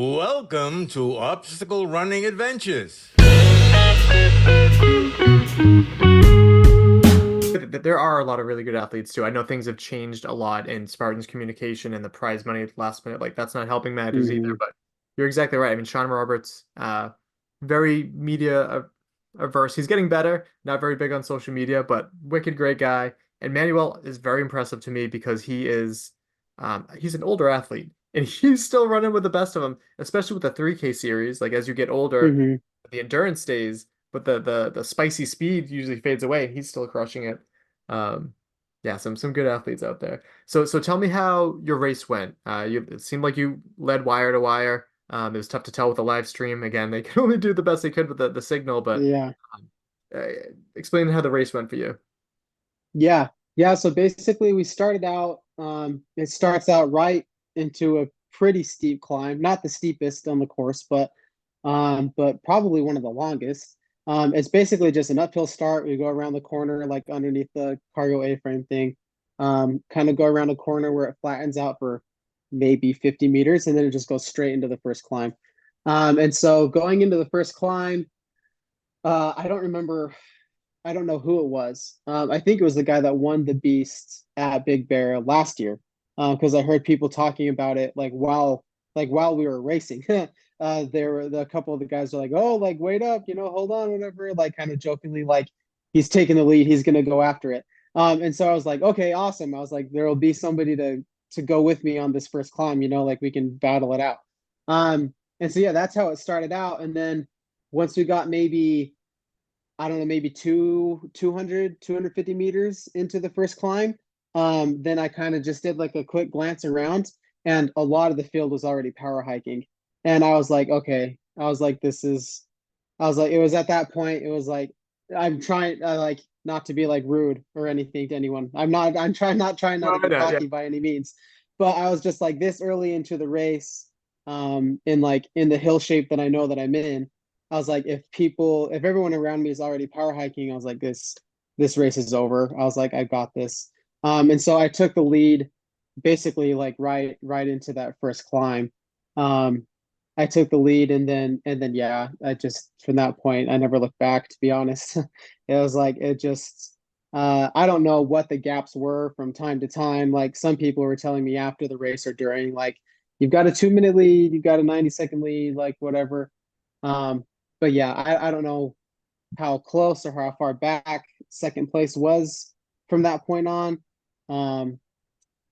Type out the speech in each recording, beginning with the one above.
Welcome to Obstacle Running Adventures. There are a lot of really good athletes too. I know things have changed a lot in Spartans communication and the prize money at the last minute. Like that's not helping matters either. Hmm. But you're exactly right. I mean, Sean Roberts, very media averse. He's getting better. Not very big on social media, but wicked great guy. And Manuel is very impressive to me because he's an older athlete and he's still running with the best of them, especially with the 3K series. Like as you get older, Hmm. the endurance stays, but the spicy speed usually fades away, and he's still crushing it. Um, yeah, some good athletes out there. So tell me how your race went. It seemed like you led wire to wire. It was tough to tell with the live stream. Again, they could only do the best they could with the signal, but Yeah. um, uh, explain how the race went for you. Yeah. Yeah. So basically we started out, it starts out right into a pretty steep climb, not the steepest on the course, but probably one of the longest. It's basically just an uphill start. We go around the corner, like underneath the cargo A-frame thing, kind of go around a corner where it flattens out for maybe 50 meters, and then it just goes straight into the first climb. And so going into the first climb, I don't remember. I don't know who it was. I think it was the guy that won the Beast at Big Bear last year. Because I heard people talking about it like while we were racing. There were a couple of the guys were like, "Oh, like wait up, hold on, whatever." Like kind of jokingly, like he's taking the lead, he's gonna go after it. And so I was like, "Okay, awesome." I was like, "There will be somebody to go with me on this first climb, like we can battle it out." And so yeah, that's how it started out. And then once we got maybe I don't know, maybe 250 meters into the first climb. Then I kind of just did like a quick glance around, and a lot of the field was already power hiking. And I was like, okay, I was like, it was at that point, it was like, I'm trying, like, not to be like rude or anything to anyone. I'm not trying not No, to I be know, yeah. cocky by any means. But I was just like this early into the race, in the hill shape that I know that I'm in. I was like, if everyone around me is already power hiking, I was like, this race is over. I was like, I got this. And so I took the lead basically like right into that first climb. Um, I took the lead, and then yeah, I just from that point I never looked back, to be honest. It was like it just I don't know what the gaps were from time to time. Like some people were telling me after the race or during, like, you've got a 2 minute lead, you've got a 90-second lead, like whatever. Um, but yeah, I don't know how close or how far back second place was from that point on. Um,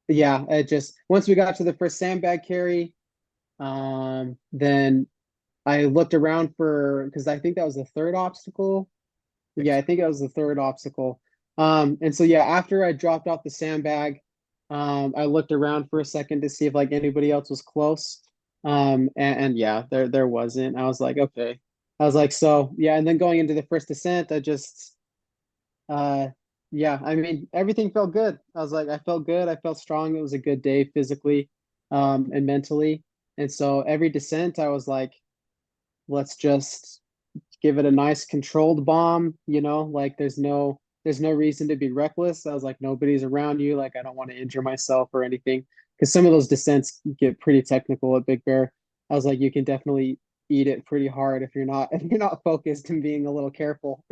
yeah, it just once we got to the first sandbag carry, then I looked around for because I think that was the third obstacle. Yeah, I think it was the third obstacle. And so yeah, after I dropped off the sandbag, I looked around for a second to see if like anybody else was close. And yeah, there wasn't. I was like, okay. I was like, so yeah, and then going into the first descent, I just uh yeah, I mean everything felt good. I was like, I felt good, I felt strong. It was a good day physically, and mentally. And so every descent, I was like, let's just give it a nice controlled bomb, like there's no reason to be reckless. I was like, nobody's around you, like I don't want to injure myself or anything. Because some of those descents get pretty technical at Big Bear. I was like, you can definitely eat it pretty hard if you're not if you're not focused and being a little careful.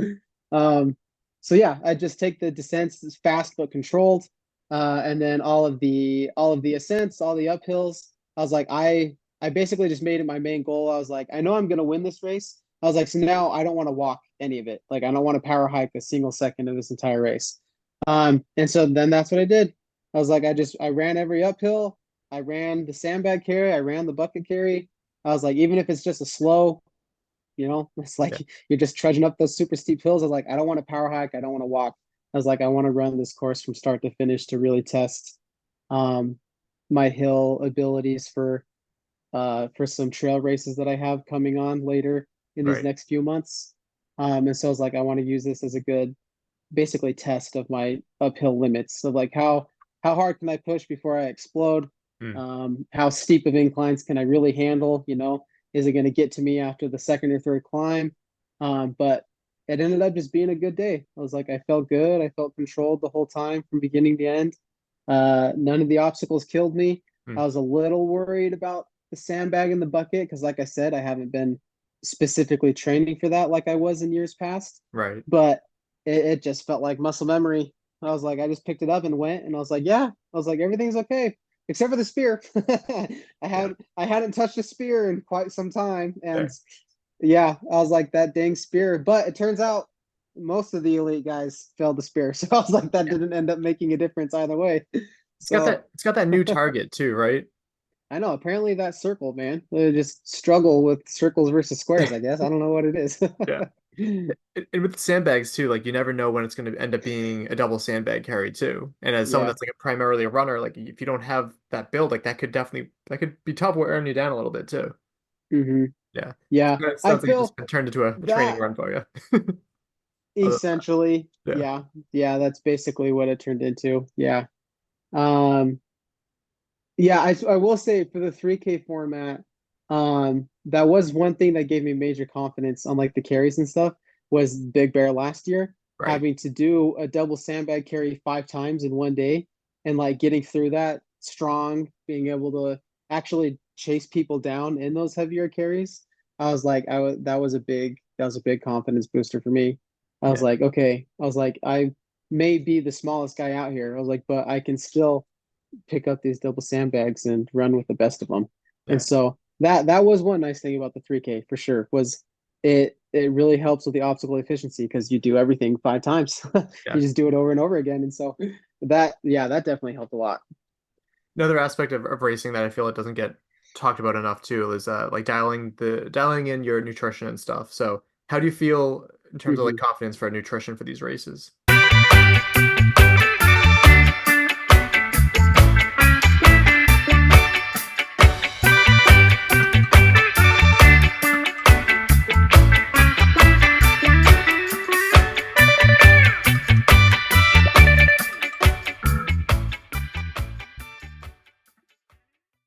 Um, so yeah, I just take the descents as fast but controlled. And then all of the ascents, all the uphills. I was like, I basically just made it my main goal. I was like, I know I'm gonna win this race. I was like, so now I don't want to walk any of it. Like I don't want to power hike a single second of this entire race. And so then that's what I did. I was like, I ran every uphill. I ran the sandbag carry. I ran the bucket carry. I was like, even if it's just a slow, it's like Yeah. you're just trudging up those super steep hills. I was like, I don't want to power hike. I don't want to walk. I was like, I want to run this course from start to finish to really test um, my hill abilities for some trail races that I have coming on later in these Right. next few months. And so I was like, I want to use this as a good, basically test of my uphill limits. So like how hard can I push before I explode? Hmm. How steep of inclines can I really handle? Is it going to get to me after the second or third climb? But it ended up just being a good day. I was like, I felt good. I felt controlled the whole time from beginning to end. None of the obstacles killed me. Hmm. I was a little worried about the sandbag in the bucket because, like I said, I haven't been specifically training for that like I was in years past. Right. But it just felt like muscle memory. I was like, I just picked it up and went, and I was like, yeah, I was like, everything's okay except for the spear. I hadn't touched a spear in quite some time, and yeah, I was like that dang spear. But it turns out most of the elite guys failed the spear, so I was like, that didn't end up making a difference either way. So It's got that new target too, right? I know apparently that circle, man, they just struggle with circles versus squares. I guess I don't know what it is. Yeah. And with the sandbags too, like you never know when it's going to end up being a double sandbag carry too. And as someone Yeah. that's like primarily a runner, like if you don't have that build, like that could be tough wearing you down a little bit too. Hmm. Yeah. Yeah. So it I sounds like it just feel turned into a training that run for you. Other essentially, than that. yeah. Yeah, that's basically what it turned into. Yeah. Um, yeah, I will say for the 3K format, that was one thing that gave me major confidence on like the carries and stuff was Big Bear last year, Right. having to do a double sandbag carry 5 times in one day and like getting through that strong, being able to actually chase people down in those heavier carries. I was like, that was a big confidence booster for me. I was Yeah. like, okay, I was like, I may be the smallest guy out here. I was like, but I can still pick up these double sandbags and run with the best of them. And Yeah. so that was one nice thing about the 3K for sure was it really helps with the obstacle efficiency because you do everything 5 times. Yeah. You just do it over and over again. And so that definitely helped a lot. Another aspect of racing that I feel it doesn't get talked about enough too is like dialing in your nutrition and stuff. So how do you feel in terms of like Mhm. confidence for nutrition for these races?